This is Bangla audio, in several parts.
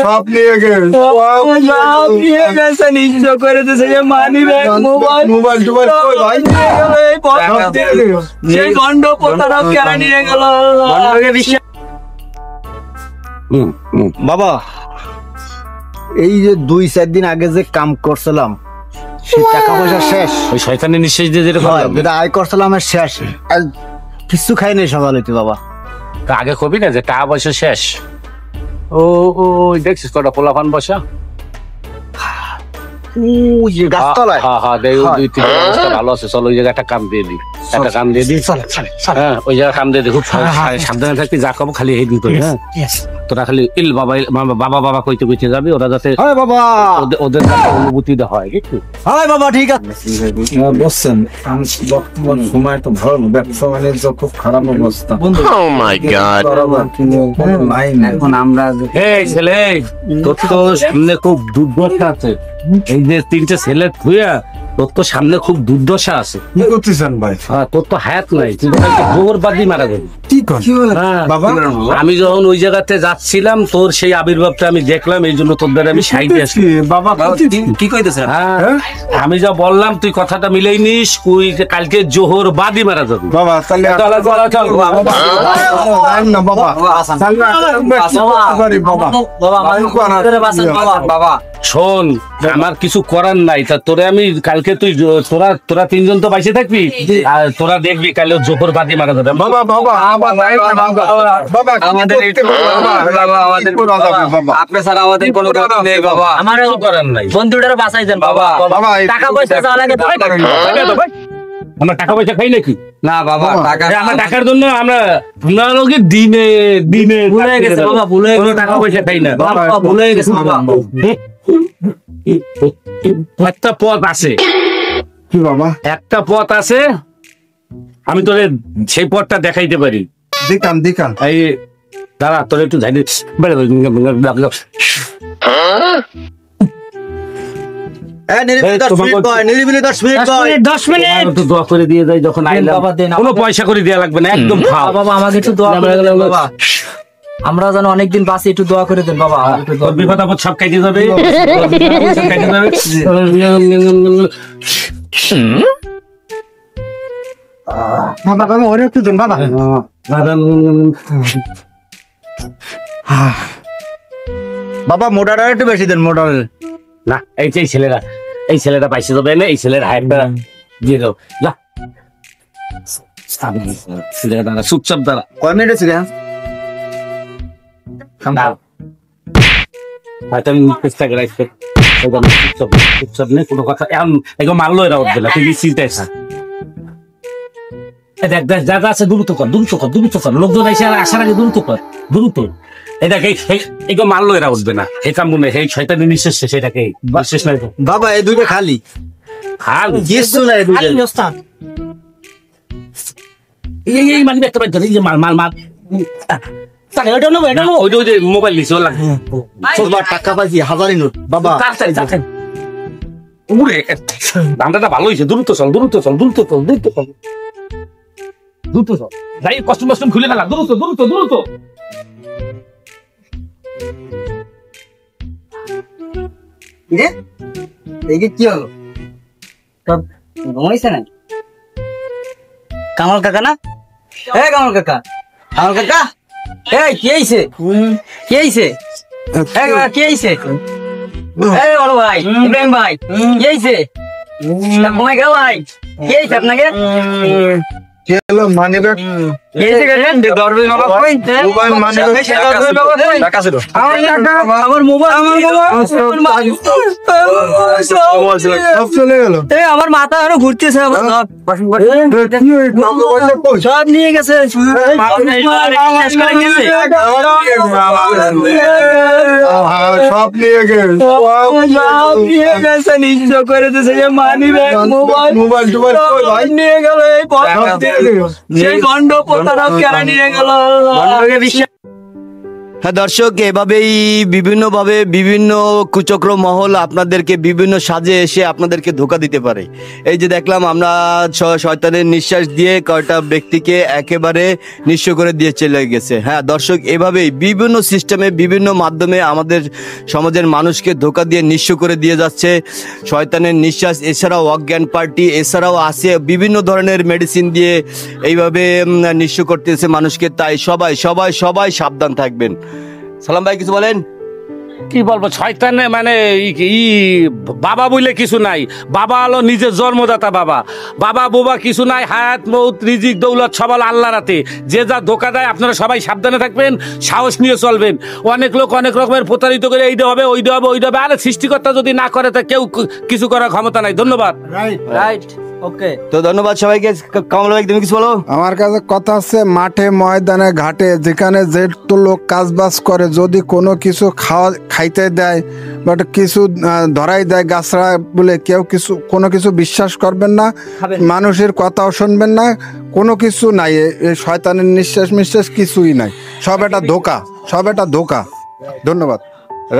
সব নিয়ে গেছে নিঃস্ব করে দিয়েছে যে মানি ব্যাগ মোবাইল টোবাইল সেই গন্ড প্রতারক কেন নিয়ে গেল বাবা। এই যে 2-4 দিন আগে যে কাম করছিলাম সেই টাকা পয়সা শেষ। ওই শয়তানের নিঃশ্বাস দিয়ে যেটা আয় করছিলাম শেষ, আর কিছু খাই নাই সকাল হইতে বাবা। তা আগে কবি না যে টাকা পয়সা শেষ। ও ও দেখছিস কটা পোলাপান বসা গাছতলায়। হ্যাঁ দেখ 2-3 অবস্থা ভালো আছে, চল ওই জায়গায় একটা কাম দিয়ে দিই, একটা কাম দিয়ে দিই। হ্যাঁ ওই জায়গায় কাম দিয়ে দিই, খুব সাবধানে থাকবি, যা খাবো খালি এই দিন করে। হ্যাঁ তোরা খালি ইল বাবা বাবা বাবা কইতে কইতে যাবি, ওরা যাতে বাবা ওদের অনুভূতিটা হয়। ঠিক হয় বাবা, ঠিক আছে। বলছেন বর্তমান সময় তো ভালো, ব্যবসা বাণিজ্য খুব খারাপ অবস্থা। এখন আমরা এই ছেলে, তোর তো সামনে খুব দুর্দশা আছে। এই যে 3টে ছেলে ধুইয়া তোর তো সামনে খুব দুর্দশা আছে। কি করতেছেন ভাই? তোর তো হায়াত নাই, তুই জোর বাদি মারা যাবি। বাবা আমি যখন ওই জায়গাতে যাচ্ছিলাম তোর সেই আবির্ভাবটা আমি দেখলাম, এই জন্য তোর দ্বারা আমি সাইডে আসি। বাবা কি কইতেছেন? হ্যাঁ আমি যা বললাম তুই কথাটা মিলেই নিস, তুই কালকে জোহর বাদি মারা যাবি। বাবা তাহলে না বাবা বাবা শোন, আমার কিছু করার নাই, তা তোরে আমি কালকে তোরা 3জন তো বাইসে থাকবি, আর তোরা দেখবি কালে জোহর বাদি মারা যাবে। বাবা বাবা বাবা আমাদের আপনি ছাড়া আমাদের কোনো কথা নেই বাবা, আমারও করার নাই। বন্ধুটারে বাঁচাই দেন বাবা। বাবা টাকা পয়সা যা লাগে আমরা টাকা পয়সা খাই নাকি? না বাবা টাকা আমার টাকার জন্য আমরা দিনে দিনে ভুলে গেছে বাবা, ভুলে কোনো টাকা পয়সা খাই না। ভুলে গেছে বাবা। একটা পথ আছে, কি বাবা? একটা পথ আছে, আমি তোরে সেই পথটা দেখাইতে পারি। দেখান এই দাঁড়া, তোর একটু যাই দোয়া করে দিয়ে যাই যখন আইলাম। কোনো পয়সা করে দেওয়া লাগবে না, একদম খাও বাবা। আমাকে একটু দোয়া করে দেন বাবা, আমরা যেন অনেকদিন বাঁচি, একটু দোয়া করে দেন বাবা। বিপদ আপদ সব খাইতে যাবে। বাবা মোটার একটু বেশি দেন, মোটার না এই ছেলেটা পাইছে যাবে না, এই ছেলের হায়ারটা দিয়ে দাও। যা চুপচাপ দাঁড়া। কয় মিনিট ছিল? হয়তো আমি চেষ্টা করে চুপচাপ নেই কোনো কথা। এখন মারলো এরা উঠবে না, তুই চিন্তায় থাক। দেখ জায়গা আছে, দ্রুত কর লোকজন এসে আসার আগে দ্রুত এটাকে এগো মারলো এরা উঠবে না। এটা মনে এই শয়তানি নিঃশ্বাস সেটাকে শেষ নাই বাবা। এই দুইটা খালি কিছু নাই, এই মানবি একটা এই যে মাল মোবাইল দিছে টাকা পাইছি হাজারি নোট বাবা। ধান্দাটা ভালো হয়েছে, দ্রুত চল যাই, কস্টিউম খুলে ফেলা, দ্রুত কি হলো? ঘুমাইছে না কামাল কাকা? না কামাল কাকা কি হয়েছে? বড় ভাই ইব্রাহিম ভাই কি হয়েছে? ঘুমাই গেল ভাই, কি হয়েছে আপনাকে? মানি ব্যাগ আমার মাথা আরো ঘুরতেছে, সব নিয়ে গেছে। সব নিয়ে গেছে নিঃস্ব করে দিয়েছে যে মানি ব্যাগ মোবাইল টোবাইল নিয়ে গেল। সেই গন্ড প্রতারক কেন নিয়ে গেল? হ্যাঁ দর্শক, এভাবেই বিভিন্নভাবে বিভিন্ন কুচক্র মহল আপনাদেরকে বিভিন্ন সাজে এসে আপনাদেরকে ধোকা দিতে পারে। এই যে দেখলাম আমরা শয়তানের নিঃশ্বাস দিয়ে কয়টা ব্যক্তিকে একেবারে নিঃস্ব করে দিয়ে চলে গেছে। হ্যাঁ দর্শক, এভাবেই বিভিন্ন সিস্টেমে বিভিন্ন মাধ্যমে আমাদের সমাজের মানুষকে ধোকা দিয়ে নিঃস্ব করে দিয়ে যাচ্ছে শয়তানের নিঃশ্বাস। এছাড়াও অজ্ঞান পার্টি, এছাড়াও আছে বিভিন্ন ধরনের মেডিসিন দিয়ে এইভাবে নিঃস্ব করতেছে মানুষকে। তাই সবাই সবাই সবাই সাবধান থাকবেন। সালাম ভাই, কিছু বলেন? কি বলবো, শয়তানে মানে বাবা বলে কিছু নাই। বাবা হলো নিজের জন্মদাতা বাবা। বাবা বোবা কিছু নাই। হায়াত মৌত রিজিক দৌলত সব হলো আল্লাহর হাতে। যে যা ধোকা দেয় আপনারা সবাই সাবধানে থাকবেন, সাহস নিয়ে চলবেন। অনেক লোক অনেক রকমের প্রতারিত করে এইটা হবে ওইটা হবে ওইটা হবে। আরে সৃষ্টিকর্তা যদি না করে তা কেউ কিছু করার ক্ষমতা নাই। ধন্যবাদ। রাইট, ওকে। তো ধন্যবাদ সবাইকে। কামাল ভাই, তুমি কিছু বলো? আমার কাছে কথা আছে, মাঠে ময়দানে ঘাটে যেখানে যেহেতু লোক কাজ বাজ করে, যদি কোনো কিছু খাইতে দেয় বাট কিছু ধরাই দেয় গাছড়া বলে, কেউ কোনো কিছু বিশ্বাস করবেন না, মানুষের কথাও শুনবেন না, কোনো কিছু নাই। এই শয়তানের নিঃশ্বাস কিছুই নাই, সব এটা ধোকা, সব এটা ধোকা। ধন্যবাদ।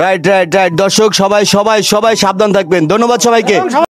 রাইট রাইট রাইট দর্শক, সবাই সবাই সবাই সাবধান থাকবেন। ধন্যবাদ সবাইকে।